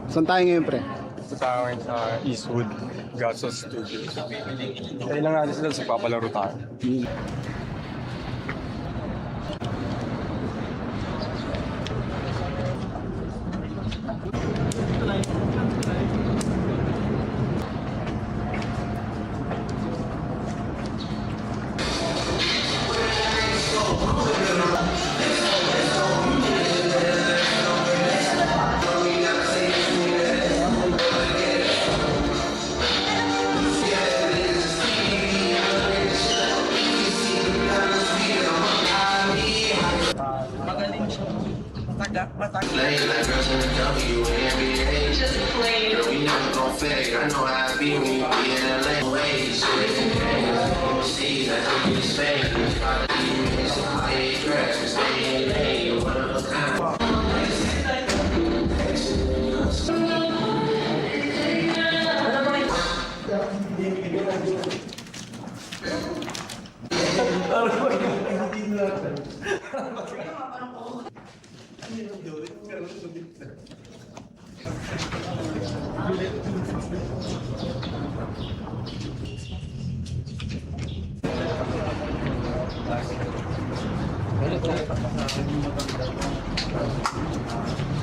Saan tayo ngayon, pre? Sa akin sa Eastwood, Gasos Studios. Kaya lang natin sila sa papalaro tayo. Late like girls in the WNBA. Just play. Girl, we never gon' fade. I know how I be when you be in LA. Ways, see that I'm in Spain. Try to be in some high grass, stay in lane. One of a kind.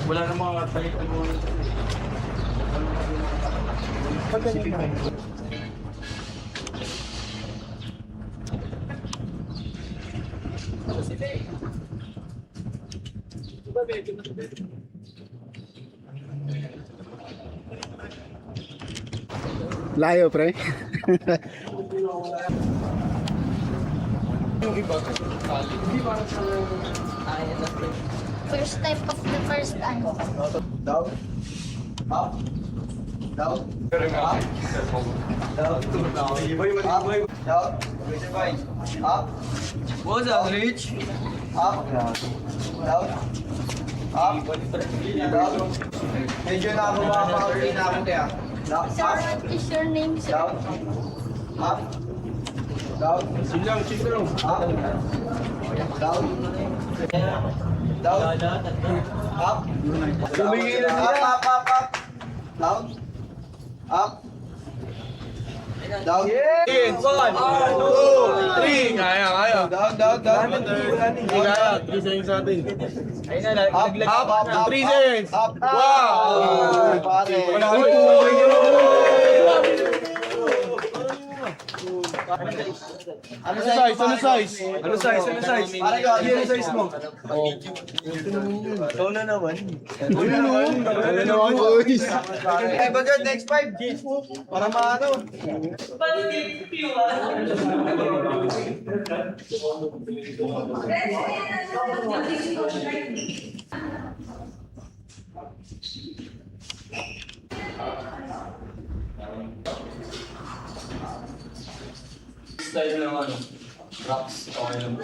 Wala na mga tayo. Layo, pre. First type of the first time. Down. Up. Down. Up. Down. Down. Up. What's up, Rich? Up. Down. Up. Down. Medyo nakababa pa rin ako kaya. Sir, what is your name, sir? Down. Up. Down. Up. Down. Down. Up. Tumingin na Up, up, up, up. Down. Up. Down. One, two, three. Kaya. Down, down, down. Kaya. 3 seconds sa atin. Ayun na, laglag. Up, up, up. 3 seconds. Up. Wow! Pare. Ano size? Ano size? Ano size? Ano size? Pare ko, ano yung size mo? Ikaw na naman. Eh, bagay, next 5. Para maano. Style ng ano, rocks, okay lang.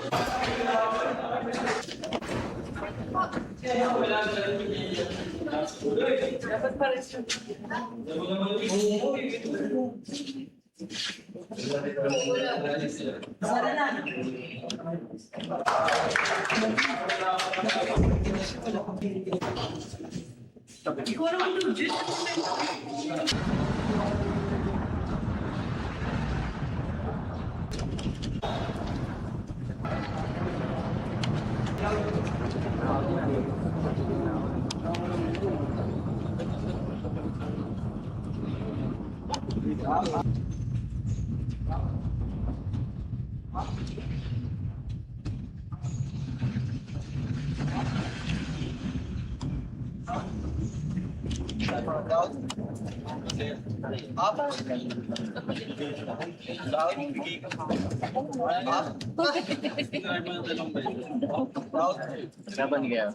Laban kayo.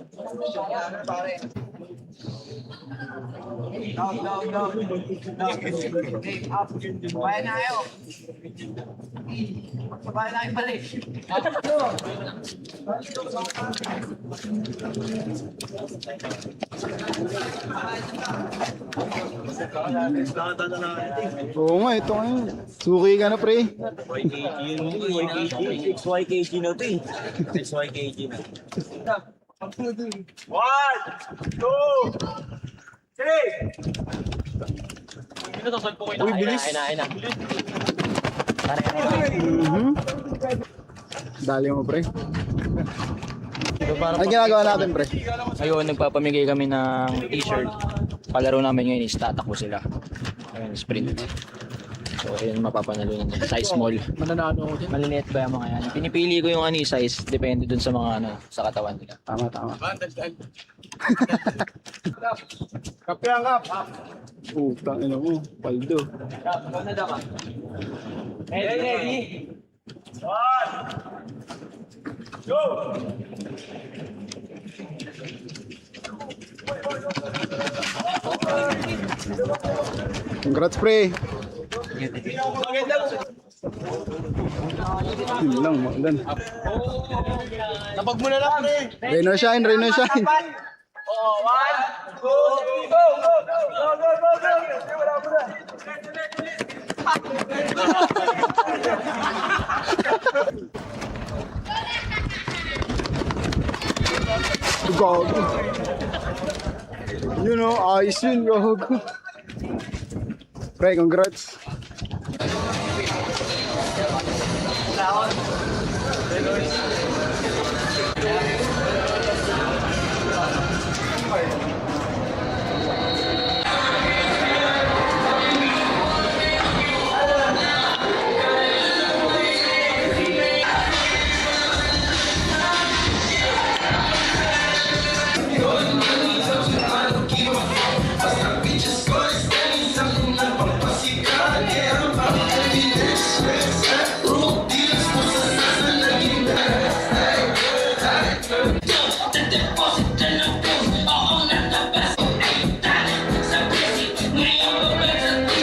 Down, down, down. Up. Kaya na kayo. Kaya na kayo balik. Oo nga, ito ngayon. Suki ka na, pre. XYKG na ito eh. XYKG na. 1, 2, Uy, bilis. Ayun na. Dali mo, pre. Ano ginagawa natin, pre? Ngayon, nagpapamigay kami ng t-shirt. Palaro namin ngayon is tatakbo sila. Ayun, sprint. So, ayun, mapapanalo nila. Size small. Mananalo ako din. Maliliit ba yung mga yan? Pinipili ko yung size. Depende dun sa mga sa katawan nila. Tama, tama. Kape ang kap. Tang ina mo. Paldo. Ready? Congrats, pre. Yun lang, maulan. Napag mo na lang, pre. Rain or shine, rain or shine. Gago. You know, ayos yun, gago. Pre, congrats.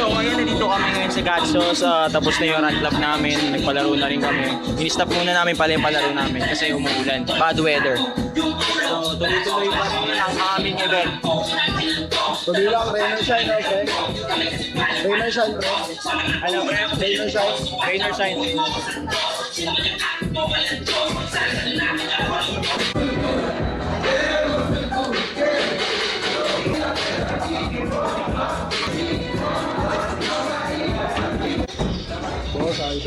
So, ngayon, nandito kami ngayon sa Gatsos. Tapos na yung run club namin. Nagpalaro na rin kami. In-stop muna namin pala yung palaro namin kasi umuulan. Bad weather. So, tuloy-tuloy pa rin ang aming event. Tuloy lang, rain or shine, okay? Rain or shine, pre. Ano, Rain or shine. rain or shine. Oh, sorry.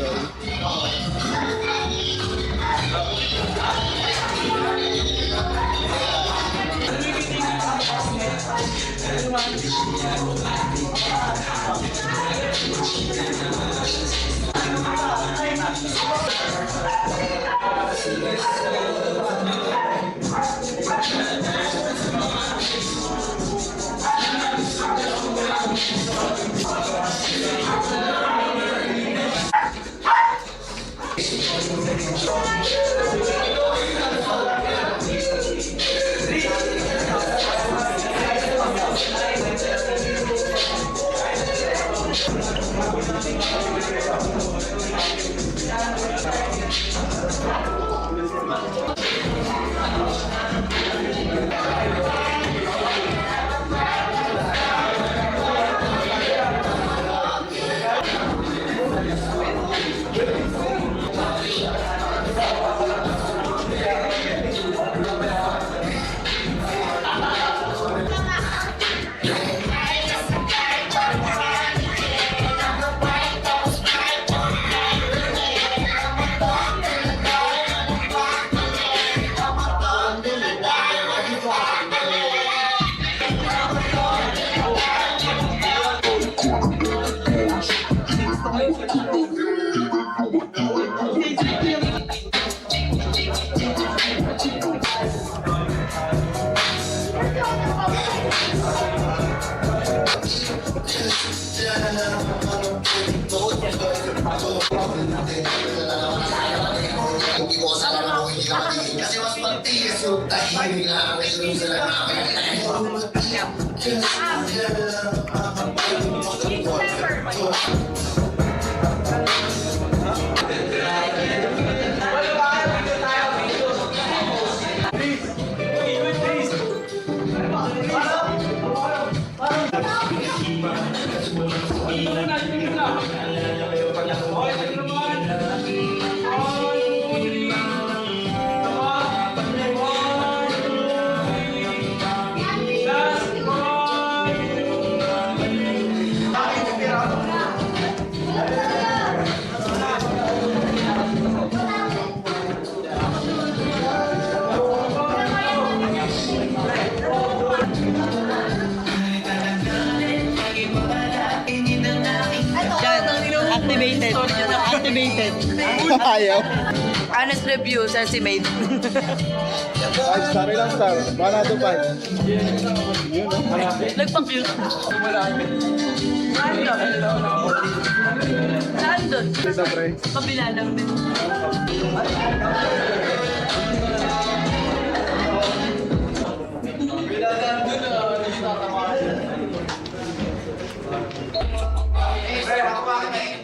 Ayaw. Honest review, sir, si Mate. 5 star, ilang star? 1 out of 5. Yun, no? Nagpa-cute. Saan doon? Ito, pre. Kabila lang din. Kaya takbo lang yan.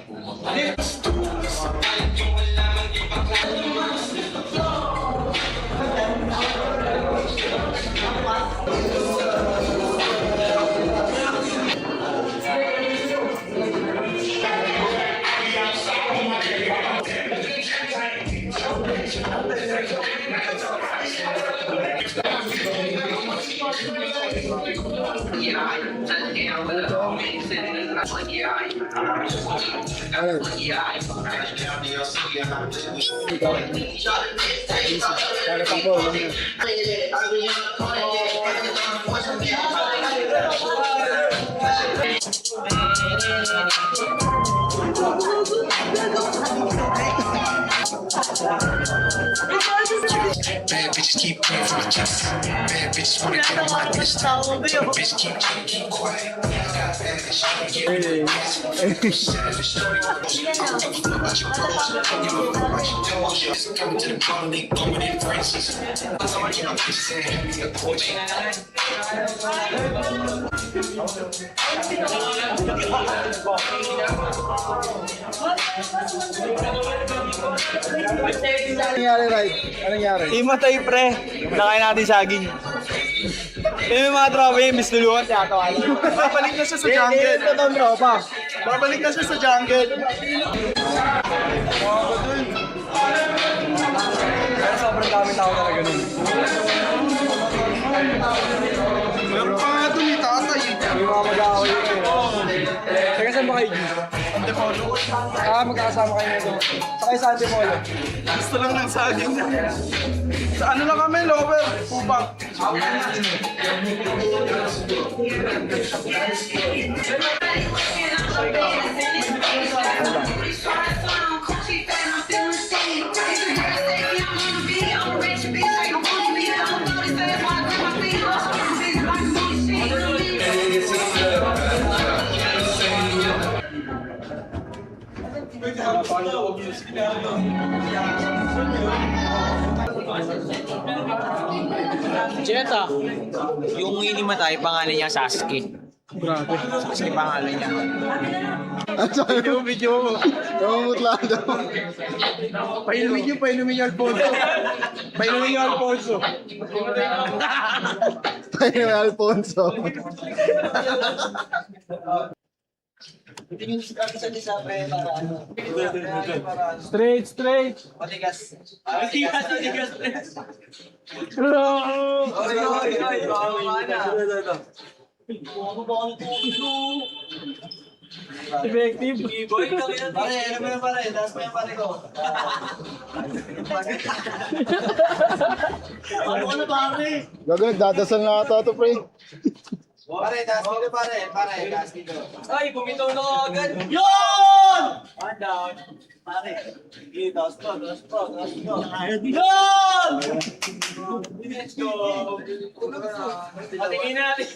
Bad bitches keep playing for my chest. Bad bitches wanna get on my diss. Bitch keep quiet. Got bad bitch, she wanna get on my diss. Savage shorty, she talk about your clothes. You don't know about your toes. Just coming to the bar, they going in braces. Somebody in my bitch saying, hand me a porch. Anong nangyari, Rai? Anong nangyari? Imatay pre. Nakain natin saging. May mga tropa yung bisnulungan tiyatawa. Babalik na siya sa jungle. Totoong tropa. Babalik na siya sa jungle. Pero sobrang dami tao talaga nun. Meron pa nga doon, tatay. May mga mag-aaway yun eh. Teka, saan ba kayo, G? Antipolo. Magkakasama kayo nito. Sakay sa Antipolo. Gusto lang ng saging. Sa ano lang kami, lover. Pubang. Jetta, yung inimatay, pangalan niya Sasuke. Grabe. Sasuke pangalan niya. Ano sabi mo? Video mo. Namumutla daw. Painumin niyo Alfonso. Painumin niyo Alfonso. Tayo ni Alfonso. Straight. Effective. Pare, ano mo yung pare? Taas mo yung pare ko. Ano ka na pare? Gagawin, dadasal na ata ito, pre. Pare, taas mo na pare. Pare, taas dito. Ay, bumitaw na ako agad. Yun! One down. Pare. Sige, taas mo. Yun! Let's go. Patingin natin.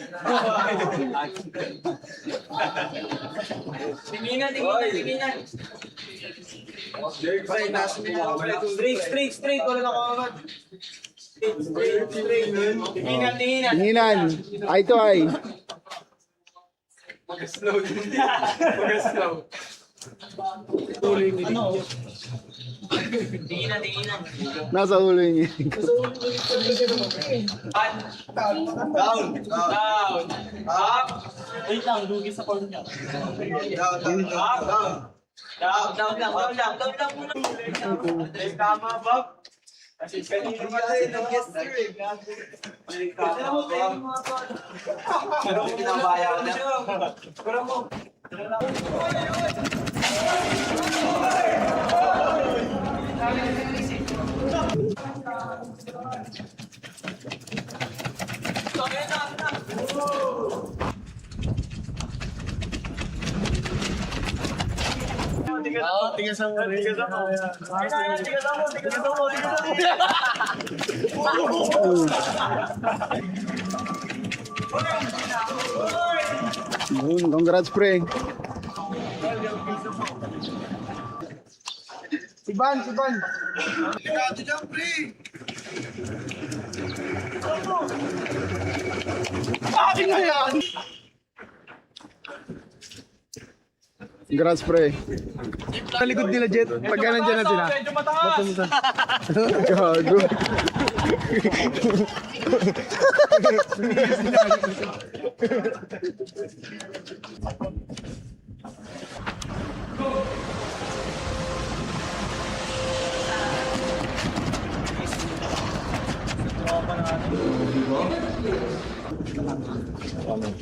Tingin na. Pare, taas mo yung Straight. Wala na ako agad. Tingin na. Tinginan. Eye to eye. Mag-slow. Tingin na. Nasa ulo niya. down. Up. Wait lang, lugi sa corner niya. Down lang muna. Tama, Bob. Kasi kanina kasi nag-guest sir. Tama, Bob. Pero kung pinabayaw na. Pero mo. Yun, congrats pre. Si Van. Ligado dyan, pre. Bakit na yan? Congrats pre. Sa likod nila, Jet. Pagka nandiyan na sila. Medyo mataas. Gago.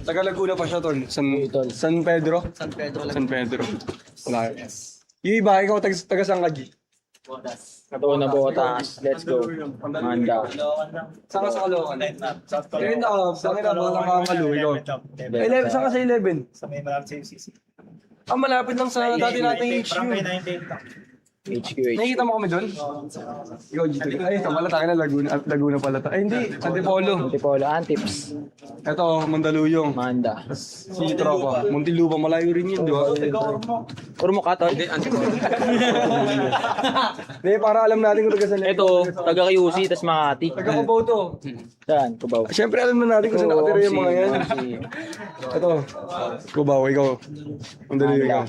Taga Laguna pa siya, tol. San Pedro? San Pedro. Wala. Yung iba, ikaw taga San Kaji. Ito na Botas. Let's go. Manda. Saan ka sa Caloocan? Kaya na, bakit na ba nakakalo ikaw? 11, saan ka sa 11? Sa may marami sa UCC. Malapit lang sa dati nating HQ. Barangay 19 lang. HQ. Nakikita mo kami doon? Ikaw, G2. Ay, ito pala, tayo na Laguna pala. Ay, hindi. Antipolo. Antipolo. Antips. Ito, Mandaluyong. Manda. Si Tropa. Muntinlupa, malayo rin yun, di ba? Urmo ka, tol. Hindi, para alam natin kung taga saan. Ito, taga QC, tas Makati. Taga Cubao to. Saan? Kubaw. Siyempre, alam na natin kung saan nakatira yung mga yan. Ito, Cubao, ikaw. Mandaluyong ikaw.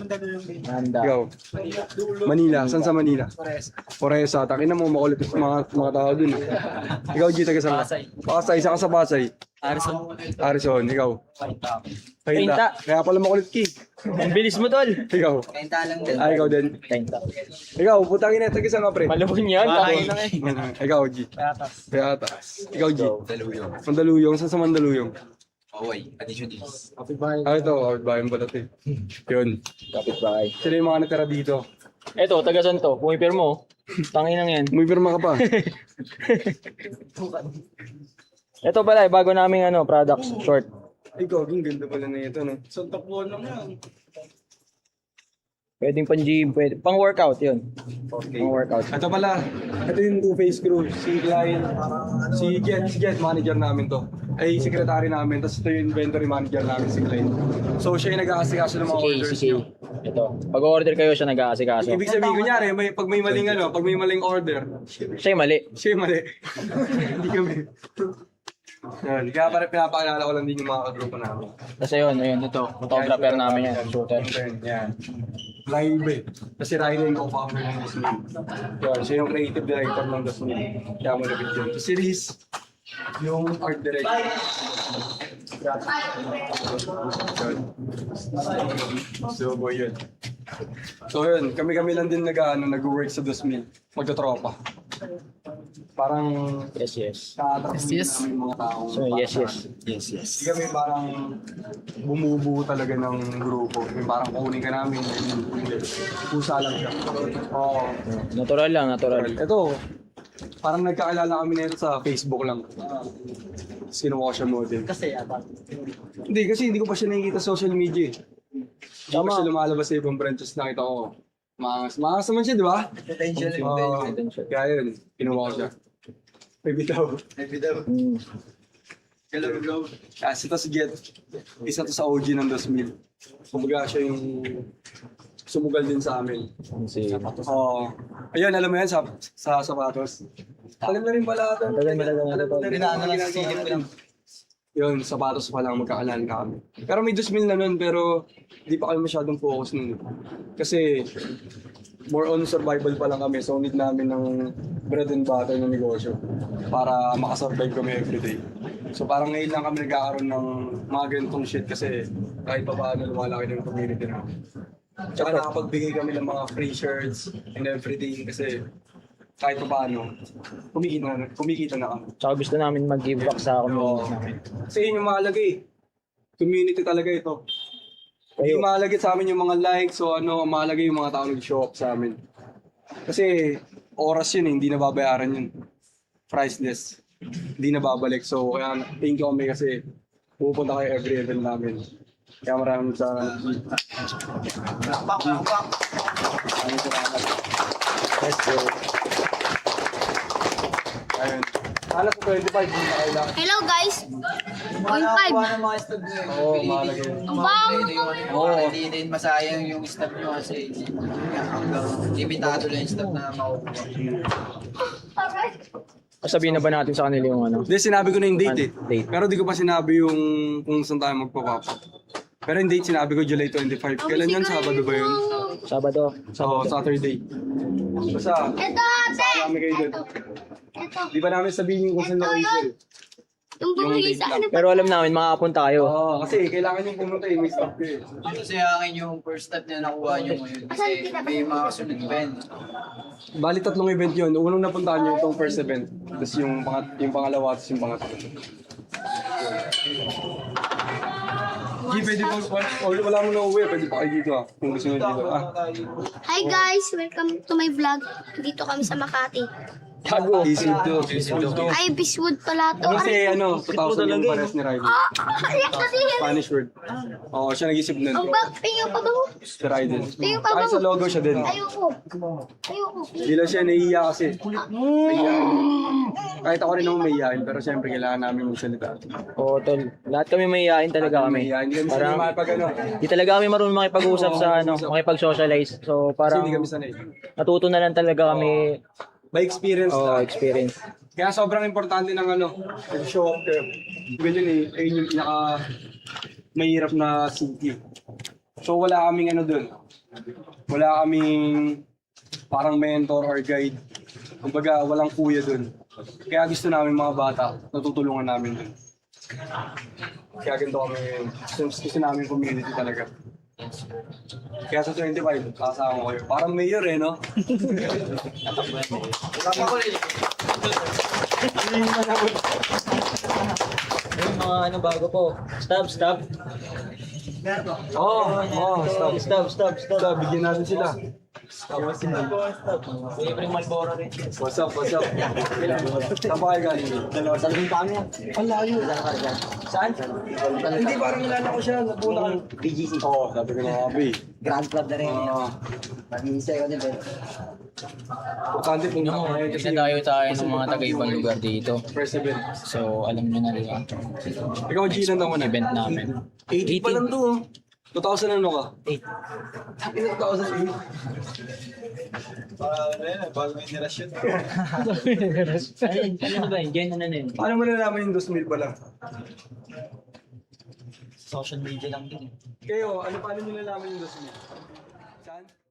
Manda. Ikaw. Manila, saan sa Manila? Poresa. Takin na mo makulit yung mga tao dun. Ikaw, G, taga saan? Pasay. Saan ka sa Pasay? Harrison. Ikaw? Painta. Kaya pala makulit, Ki. Ang bilis mo, tol. Ikaw? Ikaw din. Painta. Ikaw, putangin na, taga saan ka, pre? Malubon yan. Kain lang eh. Ikaw, G. Payatas. Ikaw, G. Mandaluyong. Saan sa Mandaluyong? Ito, kapitbahay pala ito. Yun. Kapit-bahay. Sila yung mga natira dito. Ito, taga saan to? Pumipir mo. Tangin lang yan. May pirma ka pa. Ito pala, bago naming products, short. Ay, gaging ganda pala na ito, no? Santa Puan lang yan. Pwedeng pang gym, pang workout yun. Pang workout. Ito pala, ito yung two-face crew. Si client, si Jet, manager namin to. Ay, secretary namin. Tapos ito yung inventory manager namin, si client. So, siya yung nag-aasikaso ng mga orders nyo. Ito. Pag-order kayo siya nag-aasikaso. Ibig sabihin, kunyari, pag may maling order, Siya yung mali. siya yung mali. Hindi kami. Yan. Kaya parang pinapakilala ko lang din yung mga kagrupo namin. Tapos ayun, ito. Photographer namin yan. Shooter. Yan. Live eh. Kasi Ryan yung co-founder ng Dasmil. Yan, siya yung creative director ng Dasmil. Kaya mo napit yun. Si Riz, yung art director. So, boy yun. So yun, kami lang din nag-work sa Dasmil. Magkatropa. Parang Yes. yes. Namin mga tao. So, yes. Hindi kami parang bumubuo talaga ng grupo. Yung parang kunin ka namin. Pusa lang siya. Oo. Natural lang, natural. Ito, parang nagkakilala kami nito sa Facebook lang. Sinuha ko siya model. Kasi yata. Hindi ko pa siya nakikita sa social media eh. Hindi ko siya lumalabas sa ibang branches nakita ko. Maangas naman siya, di ba? Potential. Kaya yun, kinuha ko siya. May bitaw. Hello, bro. Kasi ito si Jet, isa to sa OG ng Dasmil. Kumbaga siya yung sumugal din sa amin. Oo. Ayun, alam mo yan sa sapatos. Alam na rin pala ito. Pinaano lang sa silip ko lang. Yun, sapatos pa lang magkakalan kami. Pero may 2,000 na nun, pero hindi pa kami masyadong focus nun. Kasi more on survival pa lang kami, so need namin ng bread and butter na negosyo para makasurvive kami everyday. So parang ngayon lang kami nagkakaroon ng mga ganitong shit kasi kahit pa paano lumalaki ng community namin. Tsaka nakapagbigay kami ng mga free shirts and everything kasi kahit pa paano, kumikita na kami. Tsaka gusto namin mag-give back sa community namin. Kasi yun yung mahalaga eh. Community talaga ito. Hindi mahalaga sa amin yung mga likes o mahalaga yung mga tao nag-show up sa amin. Kasi oras yun eh, hindi nababayaran yun. Priceless. Hindi nababalik. So kaya thank you kami kasi pupunta kayo every event namin. Kaya maraming sa Let's go. Ayun. Sana sa 25, hindi na kailangan. Hello guys. 0.5. Oo, mahalaga yun. Ang bago Oo. Hindi din masayang yung stop nyo kasi hanggang limitado lang yung stop na makukuha. Sabihin na ba natin sa kanila yung ano? Hindi, sinabi ko na yung date eh. Date. Pero di ko pa sinabi yung kung saan tayo magpa-pop. Pero yung date sinabi ko July 25. Kailan yun? Sabado ba yun? Sabado. Oo, Saturday. Basta, Ito, ate. kami kayo dun. Ito. Di ba namin sabihin yung kung saan na Rachel? Yung bumigay sa akin. Pero alam namin, makakapunta kayo. Oo, kasi kailangan yung pumunta eh. May stop ko eh. Kasi akin yung first stop na nakuha nyo ngayon. Kasi may mga kasunod event. Bali, 3 event yun. Unang napuntahan nyo itong first event. Tapos yung pangalawa, tapos yung pangatlo. Hindi, pwede po. Wala mo na uwi. Pwede pa kayo dito ah. Kung gusto nyo dito. Hi guys, welcome to my vlog. Dito kami sa Makati. Gago. Easy to. Ay, Beachwood pala to. Kasi ano, 2,000 yung pares ni Riley. Ayak kasi yan. Spanish word. Oo, siya nag-isip nun. Ang bag, tingin pa ba? Si Riley. Tingin pa ba? Kahit sa logo siya din. Ayoko. Ayoko. Hindi lang siya nahihiya kasi. Nahihiyain. Kahit ako rin ako mahihiyain, pero siyempre kailangan namin magsalita. Oo, tol. Lahat kami mahihain talaga kami. Mahihiyain. Hindi kami sanay Parang, makipag ano. di talaga kami marunong makipag-usap sa ano, makipag-socialize. So Kasi parang hindi kami sanay. natuto na lang talaga kami. By experience Oh, lang. experience. Kaya sobrang importante ng ano, show up kayo. Ganyan eh, ayun yung pinaka mahirap na city. So wala kaming ano dun. Wala kaming parang mentor or guide. Kumbaga, walang kuya dun. Kaya gusto namin mga bata, natutulungan namin dun. Kaya ganito kami ngayon. Gusto namin community talaga. Kaya sa 25, kasama ko kayo. Parang mayor eh, no? Yung mga ano bago po. Stop. Stop. Stop, bigyan natin sila. Libreng Malboro rin. What's up? Saan pa kayo galing? Sa labing kami yan. Ang layo. Saan? Hindi, parang nilala ko siya. Napuna ka. BGC. Oo, sabi ko na kabi. Grand Club na rin. Mag-iisay ko din. Importante kung Kasi tayo ng mga taga-ibang lugar dito. first event. So, alam nyo na rin. Ikaw, G, lang naman Event namin. 80 pa lang to. 2000 ano ka? 8. Sabi na 2008. Ano ba yun? Diyan na yun. Paano mo nalaman yung 2,000 pa lang? Social media lang din. Kayo, paano nyo nalaman yung 2,000? Saan?